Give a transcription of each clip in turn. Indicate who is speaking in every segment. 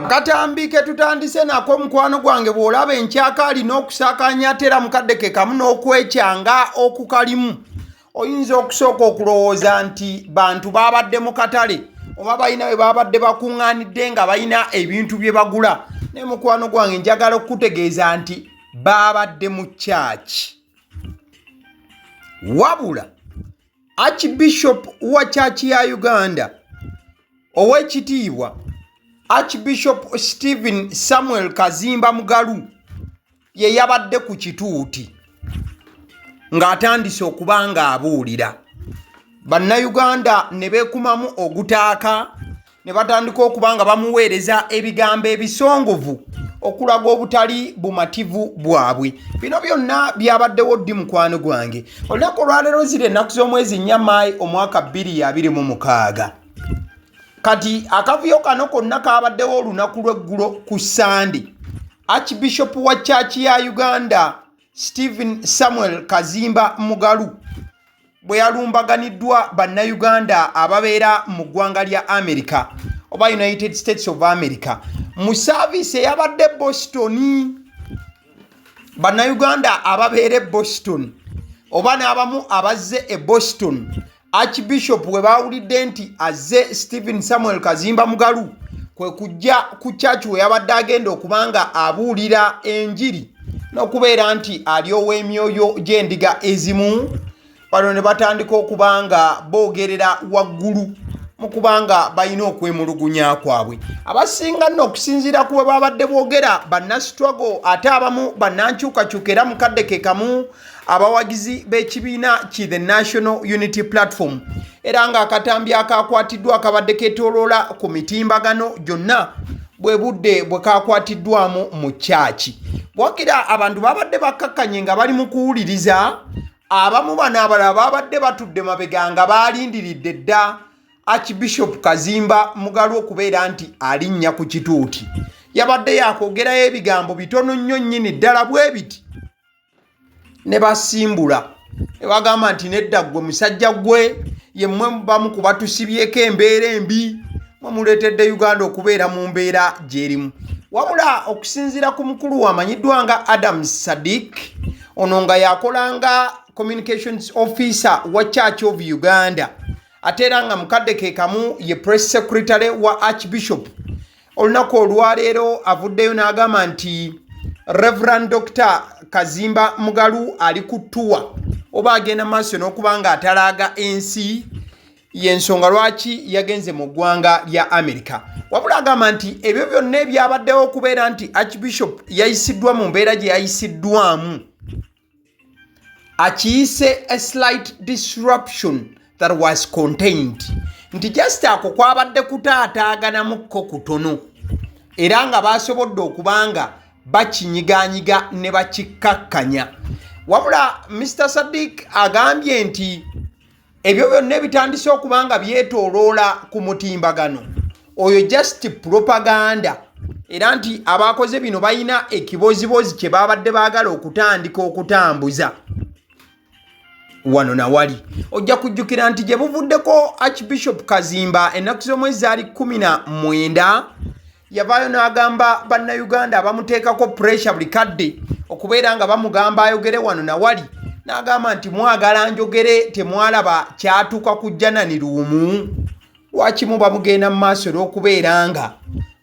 Speaker 1: Akatambi ke tutandise nako mukwano gwange bw'olaba enkyaka alina okusakanya atera mukadde ke kamu n'okwekyanga okukalimu oyinza okusooka okulowooza nti bantu babadde mu katale oba balina bwe babadde bakuŋŋaanidde nga balina ebintu bye bagula ne mukwano gwange njagala okutegeeza nti babadde mu church. Wabula Archbishop wa church ya Uganda ow'ekitiibwa Archbishop Stephen Samuel Kazimba Mugalu ye yabadde ku Kituuti ng'atandise okuba ng'abuulira. Bannayuganda ne beekumamu ogutaaka ne batandika okuba nga bamuweereza ebigambo ebisongovu okulaga obutali bumativu bwabwe. Bino byonna byabaddewo ddi mukwano gwange. Olunaku olwaleero ziri ennaku z'omwezi Nnyamaayi omwaka 2026. Kati akavuyo kano konna kabaddewo olunaku lw'eggulo ku Sande. Archbishop wa church ya Uganda Stephen Samuel Kazimba Mugalu bwe yalumbaganiddwa bannayuganda ababeera mu ggwanga lya America oba United States of America mu service eyabadde Boston. Bannayuganda ababeera e Boston oba n'abamu abazze e Boston, Archbishop we bawulidde nti azze Stephen Samuel Kazimba Mugalu kwe kujja ku church we yabadde agenda okubanga abuulira enjiri n'okubeera nti alyowa emyoyo gy'endiga ezimu. Bano ne batandika okubanga boogerera waggulu mu kubanga balina okwemulugunya kwabwe. Abasinga nno okusinziira ku bwe babadde boogera bannastruggle ate abamu bannankyukakyuka era mukadde ke kamu abawagizi b'ekibiina ki The National Unity Platform era ng'akatambi akakwatiddwa akabadde keetooloola ku mitimbagano gyonna bwe budde bwe kakwatiddwamu mu kyaki. Bwakira abantu babadde bakkakkanye nga bali mu kuwuliriza, abamu bano abalala babadde batudde mabega nga baalindiridde dda Archbishop Kazimba Mugalu okubeera nti alinnya ku Kituuti. Yabadde yakwogerayo ebigambo bitono nnyo nnyini ddala bwe biti ne basimbula ne bagamba nti nedda ggwe musajja ggwe yemmwe bamu ku batusibyeko embeera embi mwe muleetedde Uganda okubeera mu mbeera gy'erimu. Wabula okusinziira ku mukulu amanyiddwa nga Adam Sadiq, ono nga yakolanga communications officer wa Church of Uganda ate era nga mukadde ke kamu ye press secretary wa Archbishop. Olunaku olwaleero avuddeyo n'agamba nti Reverend Dr. Kazimba Mugalu ali ku ttuwa oba agenda maaso n'okuba nga atalaaga ensi y'ensonga lwaki yagenze mu ggwanga lya America. Wabula agamba nti ebyo byonna ebyabaddewo okubeera nti Archbishop yayisiddwa mu mbeera gye yayisiddwamu akiyise a slight disruption that was contained, nti just ako kwabadde kutaataaganamukko kutono era nga basobodde okubanga bakinyiganyiga ne bakikkakkanya. Wabula Mr. Sadiq agambye nti ebyo byonna ebitandise okubanga byetooloola ku mutimbagano oyo just propaganda era nti abakoze bino balina ekibozibozi kye babadde baagala okutandika okutambuza wano na wali. Ojja kujjukira nti gye buvuddeko Archbishop Kazimba ennaku z'omwezi zaali 19 yavaayo n'agamba bannayuganda abamuteekako pressure buli kadde okubeera nga bamugamba ayogere wano na wali, n'agamba nti mwagala njogere temwalaba kyatuuka kujja nani luumu, lwaki muba mugenda mu maaso n'okubeera nga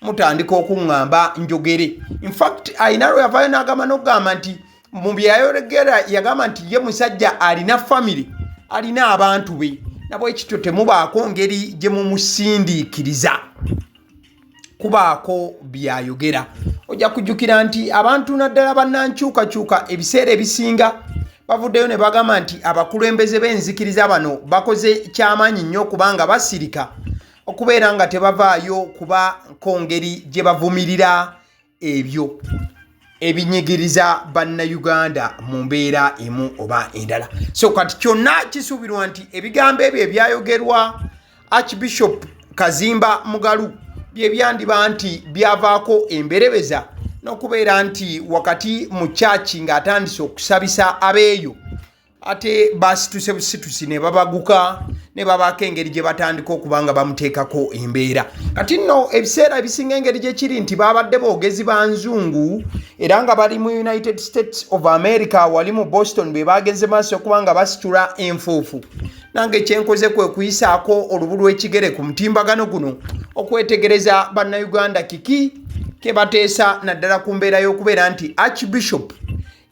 Speaker 1: mutandika okuŋŋamba njogere. In fact ayina lwe yavaayo n'agamba n'okugamba nti mu byayogera yagamba nti ye musajja alina family, alina abantu be, nabwe kityo temubaako ngeri gye mumusindiikiriza kubaako byayogera. Ojja kujjukira nti abantu naddala bannankyukakyuka ebiseera ebisinga bavuddeyo ne bagamba nti abakulembeze b'enzikiriza bano bakoze kyamaanyi nnyo okubanga basirika okubeera nga tebavaayo kuba kongeri gye bavumirira ebyo ebinyigiriza bannayuganda mu mbeera emu oba endala. So kati kyonna kisuubirwa nti ebigambo ebyo ebyayogerwa Archbishop Kazimba Mugalu bye byandiba nti byavaako emberebeza n'okubeera nti wakati mu church ng'atandise okusabisa abeeyo ate basituse busitusi ne babaguka ne babaako engeri gye batandika okubanga bamuteekako embeera. Kati nno ebiseera ebisinga engeri gye kiri nti babadde boogezi ba nzungu era nga bali mu United States of America wali mu Boston be bagenze maaso okubanga basitula enfuufu. Nange kyenkoze kwe kuyisaako olubu lw'ekigere ku mutimbagano guno okwetegereza bannayuganda kiki ke bateesa naddala ku mbeera y'okubeera nti Archbishop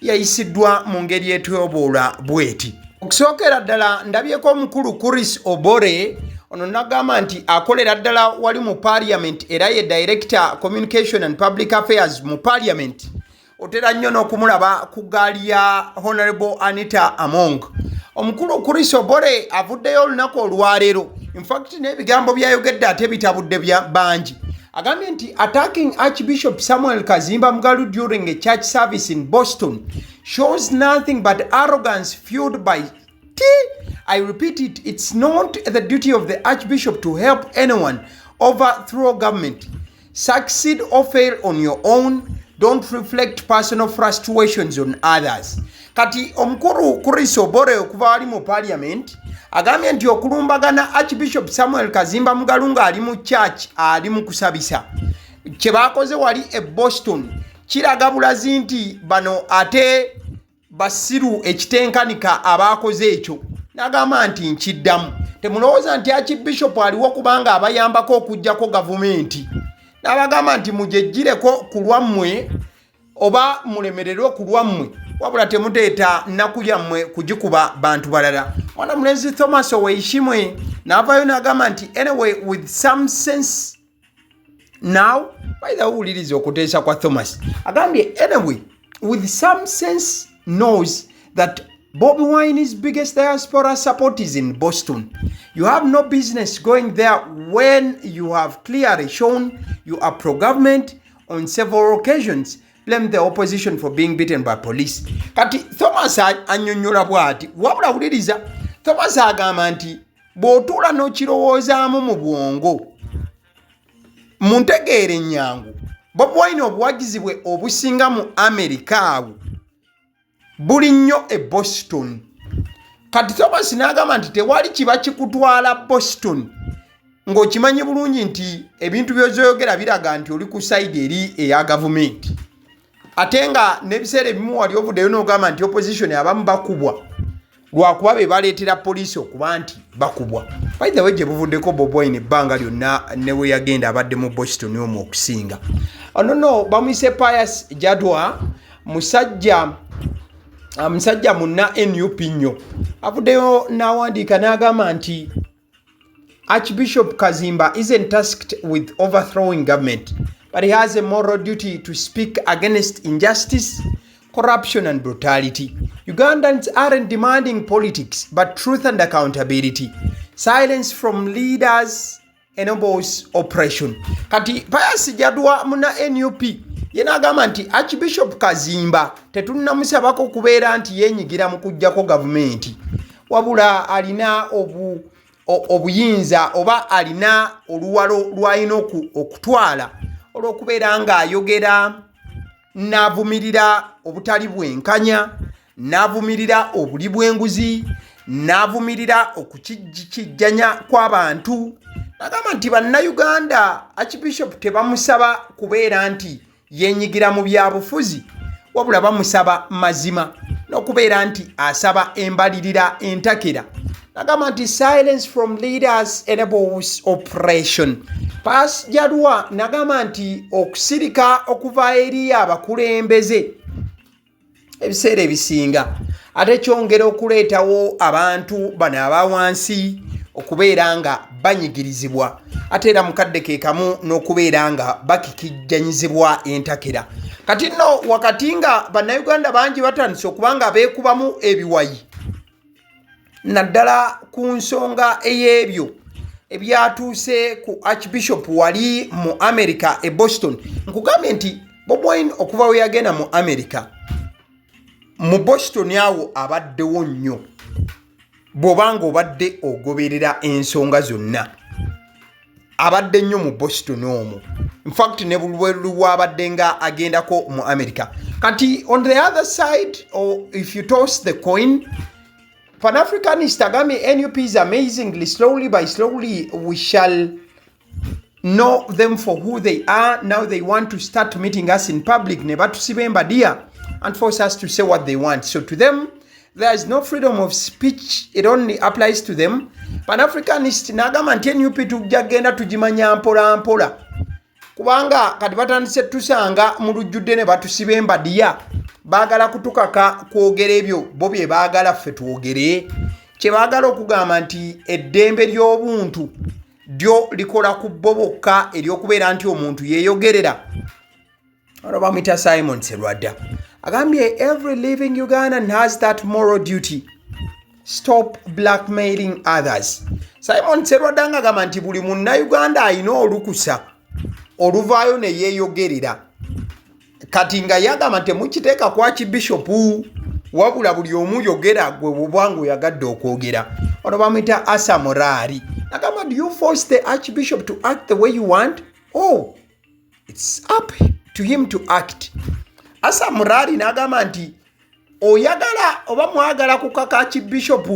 Speaker 1: yayisiddwa mu ngeri etwoboola bweti. Okusookera ddala ndabyeko omukulu Chris Obore ono nagamba nti akolera ddala wali mu Parliament era ye Director Communication and Public Affairs mu Parliament. Otera nnyo n'okumulaba ku gaali ya Honorable Anita Among. Omukulu Chris Obore avuddeyo olunaku olwaleero. In fact n'ebigambo byayogedde ate bitabudde bya bangi. Agambye nti attacking Archbishop Samuel Kazimba Mugalu during a church service in Boston shows nothing but arrogance fueled by I repeat it, it's not the duty of the Archbishop to help anyone overthrow government. Succeed or fail on your own. Don't reflect personal frustrations on others. Kati omukuru Chris Obore okuva ali mu Parliament agambye nti okulumbagana Archbishop Samuel Kazimba Mugalu nga ali mu church ali mu kusabisa kye bakoze wali e Boston kiraga bulazi nti bano ate basiru ekitenkanika abakoze ekyo. Nagamba nti nkiddamu temulowooza nti Archbishop aliwo kubanga abayambako okujjako gavumenti. N'abagamba nti mujejjireko ku lwammwe oba mulemererwe ku lwammwe wabula temuteeta nnaku yammwe kugikuba bantu balala. Mwana mulenzi Thomas Oweyishimwe n'avaayo n'agamba nti anyway with some sense now by the wuliriza okuteesa kwa Thomas agambye anyway with some sense knows that Bobi Wine's biggest diaspora support is in Boston. You have no business going there when you have clearly shown you are pro-government on several occasions. Blame the opposition for being beaten by police. Kati Thomas annyonnyola bw'ati wabula wuliriza Thomas agamba nti bw'otuula n'okirowoozaamu mu bwongo muntegeere ennyangu Bobi Wine obuwagizi bwe obusinga mu Amerika awo buli nnyo e Boston. Kati Thomas n'agamba nti tewali kiba kikutwala Boston ng'okimanyi bulungi nti ebintu by'ozoyogera biraga nti oli ku side eri eya gavumenti. Ate nga n'ebiseera ebimu wali ovuddeyo n'ogamba nti opposition abamu bakubwa lwakuba be baleetera poliisi okuba nti bakubwa. By the way gye buvuddeko Bobi Wine ebbanga lyonna ne we yagenda abadde mu Boston omwo okusinga. Ono no bamuyise Pius Jadwa musajja munna NUP nnyo avuddeyo n'awandiika n'agamba nti Archbishop Kazimba isn't tasked with overthrowing government, but he has a moral duty to speak against injustice, corruption and brutality. Ugandans aren't demanding politics, but truth and accountability. Silence from leaders enables oppression. Kati Pius Jadwa muna NUP yena agamba nti Archbishop Kazimba tetunnamusabako kubeera nti yenyigira mu kujjako gavumenti wabula alina obuyinza oba alina oluwalo lw'alina okutwala olw'okubeera ng'ayogera n'avumirira obutali bwenkanya n'avumirira obuli bw'enguzi n'avumirira okukijjanya kw'abantu. Nagamba nti bannayuganda Archbishop tebamusaba kubeera nti yenyigira mu byabufuzi wabula bamusaba mazima n'okubeera nti asaba embalirira entakera. Nagamba nti silence from leaders enables oppression. Pius Jadwa nagamba nti okusirika okuva eri abakulembeze ebiseera ebisinga ate kyongera okuleetawo abantu bano abawansi okubeera nga banyigirizibwa ate era mukadde ke kamu n'okubeera nga bakikijjanyizibwa entakera. Kati nno wakati nga bannayuganda bangi batandise okuba nga beekubamu ebiwayi naddala ku nsonga ey'ebyo ebyatuuse ku Archbishop wali mu America e Boston. Nkugambye nti Bobi Wine okuva we yagenda mu America mu Boston awo abaddewo nnyo bw'obanga obadde ogoberera ensonga zonna abadde nnyo mu Boston omwo. In fact ne bulwelu wabadde nga agendako mu America. Kati on the other side, or if you toss the coin, Pan-Africanist agambye NUP is amazingly slowly by slowly we shall know them for who they are. Now they want to start meeting us in public ne batusiba embadiya and force us to say what they want. So to them there is no freedom of speech. It only applies to them. Pan-Africanist nagamba nti NUP tujja genda tugimanya mpola mpola kubanga kati batandise tusanga mu lujjudde ne batusiba embadiya baagala kutukaka kwogera ebyo bo bye baagala ffe twogere kye baagala okugamba nti eddembe ly'obuntu lyo likola ku bo bokka ery'okubeera nti omuntu yeeyogerera. Ono bamuyita Simon Serwadda agambye every living Ugandan has that moral duty. Stop blackmailing others. Simon Serwadda ng'agamba nti buli munnayuganda alina olukusa oluvaayo ne yeeyogerera. Kati nga yagamba nti mukiteeka ku Archbishop wabula buli omu yogera gwe bubwangu yagadde okwogera. Ono bamuyita Asa Morari agamba, do you force the Archbishop to act the way you want? Oh, it's up to him to act. Asa Morari n'agamba nti oyagala oba mwagala kukaka Archbishop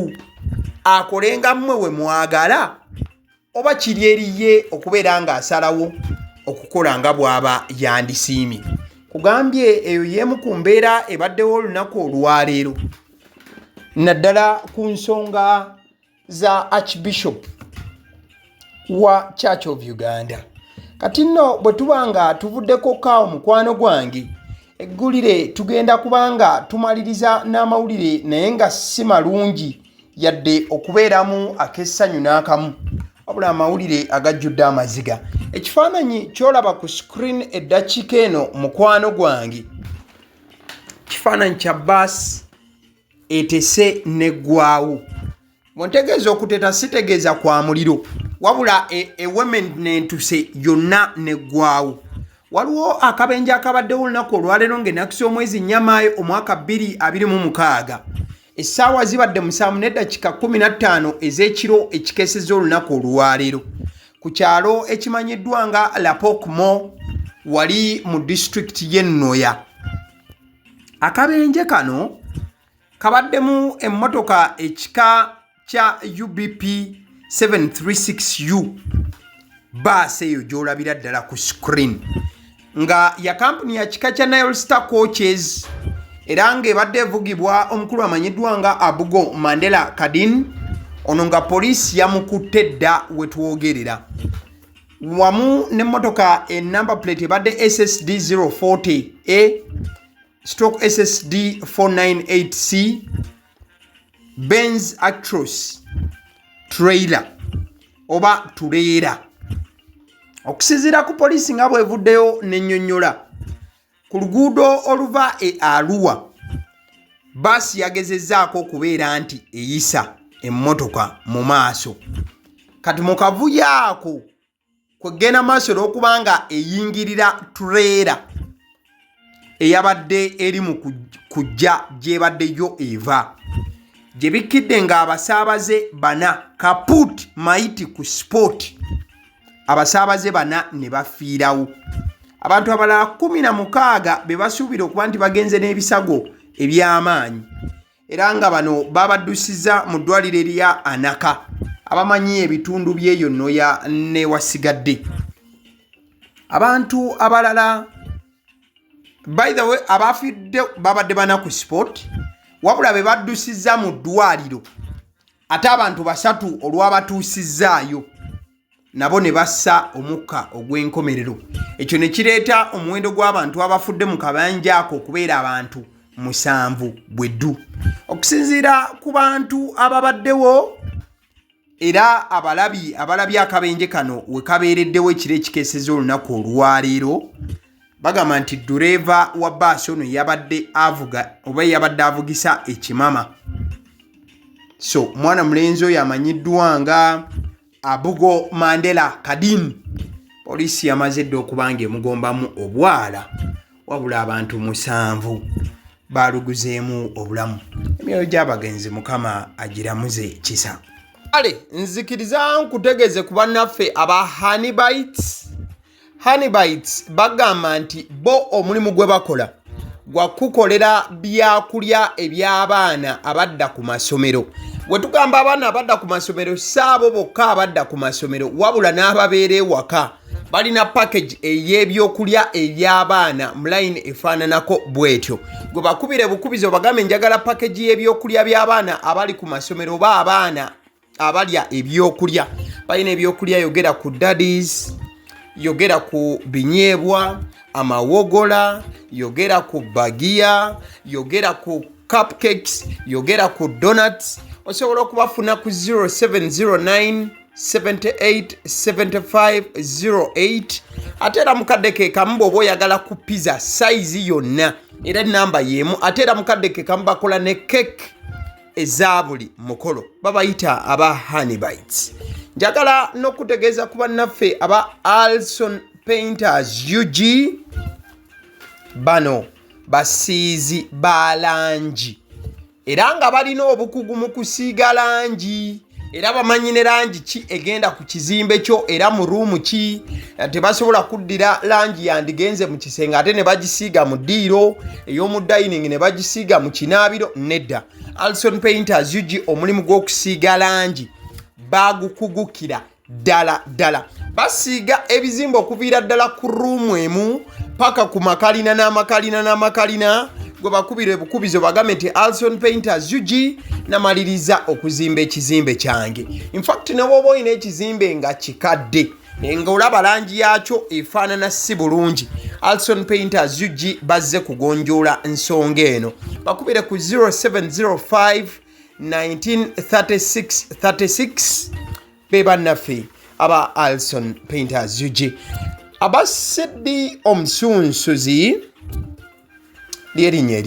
Speaker 1: akolenga mmwe we mwagala oba kiri eriye okubeera nga asalawo okukola nga bw'aba yandisiimye. Kugambye eyo y'emu ku mbeera ebaddewo olunaku olwaleero naddala ku nsonga za Archbishop wa Church of Uganda. Kati nno bwe tuba nga tuvuddeko kaawo mukwano gwange eggulire tugenda kubanga tumaliriza n'amawulire naye nga si malungi yadde okubeeramu ak'essanyu n'akamu wabula amawulire agajjudde amaziga. Ekifaananyi ky'olaba ku screen eddakiika eno mukwano gwange kifaananyi kya baasi etese neggwaawo. Bw'ontegeeza okuteta sitegeeza kwa muliro wabula ewemen n'entuse yonna neggwaawo. Waliwo akabenje akabaddewo olunaku olwaleero ng'ennaku z'omwezi Nnyamaayo omwaka 2026 essaawa zibadde 7:15 ez'ekiro ekikeesezza olunaku olwaleero ku kyalo ekimanyiddwa nga Lapokmo wali mu disitulikiti y'e Nnoya. Akabenje kano kabaddemu emmotoka ekika kya UBP 736U baasi eyo gy'olabira ddala ku screen nga ya kampuni ya kika kya Nile Star Coaches era ng'ebadde evugibwa omukulu amanyiddwa nga Abugo Mandela Kadin. Ono nga poliisi yamukutte dda we twogerera wamu n'emmotoka enamba plate ebadde SSD 040A stroke SSD 498C Benz Actros trailer oba tuleera. Okusinziira ku poliisi nga bwevuddeyo n'ennyonnyola ku luguudo oluva e Arua baasi yagezezzaako okubeera nti eyisa emmotoka mu maaso. Kati mu kavuyo ako kwegenda maaso olw'okubanga eyingirira tuleera eyabadde eri mu kujja gy'ebaddeyo eva gye bikkidde ng'abasaabaze bana kaput maiti ku sport abasaabaze bana ne bafiirawo. Abantu abalala 16 be basuubira okuba nti bagenze n'ebisago eby'amaanyi era nga bano babaddusizza mu ddwaliro erya Anaka abamanyi ebitundu by'eyo Nnoya ne wasigadde. Abantu abalala by the way abafidde babadde bana ku sport wabula be baddusizza mu ddwaliro ate abantu 3 olwabatuusizzaayo nabo ne bassa omukka ogw'enkomerero. Ekyo ne kireeta omuwendo gw'abantu abafudde mu kabanja ako okubeera abantu 7 bweddu. Okusinziira ku bantu ababaddewo era abalabye akabenje kano we kabeereddewo ekiro ekikeesezza olunaku olwaleero bagamba nti dureeva wa baasi ono yabadde avugisa ekimama. So mwana mulenzi oyo amanyiddwa nga Abugo Mandela Kadin poliisi yamaze dda okuba ng'emugombamu obwala wabula abantu 7 baluguzeemu obulamu. Emyoyo gy'abagenzi Mukama agiramuze kisa. Ale nzikiriza nkutegeeze ku bannaffe aba Honeybites bagamba nti bo omulimu gwe bakola gwa kukolera byakulya eby'abaana abadda ku masomero. wetugamba abaana abadda ku masomero saabo bokka abadda ku masomero wabula n'ababeera ewaka balina package ey'ebyokulya eby'abaana mu line efaananako bwetyo gwe bakubire bukubizi obagambe njagala package y'ebyokulya by'abaana abali ku masomero oba abaana abalya ebyokulya balina ebyokulya yogera ku daddies yogera ku binyeebwa amawogola yogera ku bagiya yogera ku cupcakes yogera ku donuts osobola okubafuna ku 0709 787508 ate era mukadde ke kamu bw'oba oyagala ku pizza size yonna era enamba y'emu ate era mukadde ke kamu bakola ne cake eza buli mukolo babayita aba honey bites. Njagala n'okutegeeza ku bannaffe aba Alson Painters UG bano basiizi ba langi era nga balina obukugu mu kusiiga langi era bamanyi ne langi ki egenda ku kizimbe kyo era mu ruumu ki tebasobola kuddira langi yandigenze mu kisenge ate ne bagisiiga mu ddiiro ey'omu dining ne bagisiiga mu kinaabiro nedda. Alson Painters UG omulimu gw'okusiiga langi bagukugukira ddala basiiga ebizimbe okuviira ddala ku ruumu emu paka ku makalina n'amakalina gwe bakubira ebukubizo bagambe nti Alson Painters UG namaliriza okuzimba ekizimbe kyange. In fact ne bw'oba olina ekizimbe nga kikadde nga olaba langi yaakyo efaanana si bulungi Alson Painters UG bazze kugonjoola ensonga eno bakubire ku 0705 1936 be bannaffe aba Alson Painters UG. Aba Sidi Omusunsuzi lyerinnya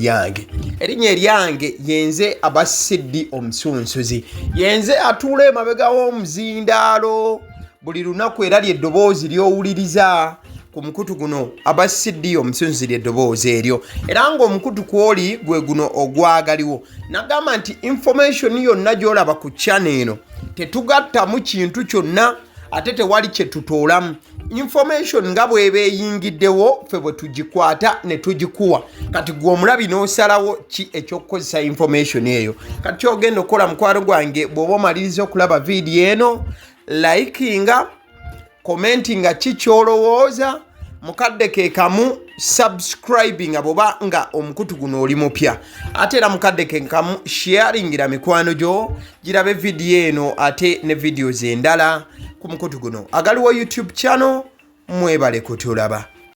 Speaker 1: eryange yenze aba Sidi Omusunsuzi yenze atuula emabega w'omuzindaalo buli lunaku era ly'eddoboozi ly'owuliriza ku mukutu guno aba Sidi Omusunsuzi ly'eddoboozi eryo era ng'omukutu kwoli gwe guno ogwagaliwo. Nagamba nti information yonna gy'olaba ku channel eno tetugattamu kintu kyonna ate tewali kye tutoolamu. Information nga bw'eba eyingiddewo ffe bwe tugikwata ne tugikuwa kati gwe omulabi n'osalawo ki ekyokukozesa information eyo. Kati kyogenda okukola mukwano gwange bw'oba omaliriza okulaba vidiyo eno likinga commentinga ki kyolowooza mukadde ke kamu subscribinga bw'oba nga omukutu guno oli mupya ate era mukadde ke kamu sharingira mikwano gyo girabe vidiyo eno ate ne videos endala ku mukutu guno. Agaliwo YouTube channel mwebale kutulaba.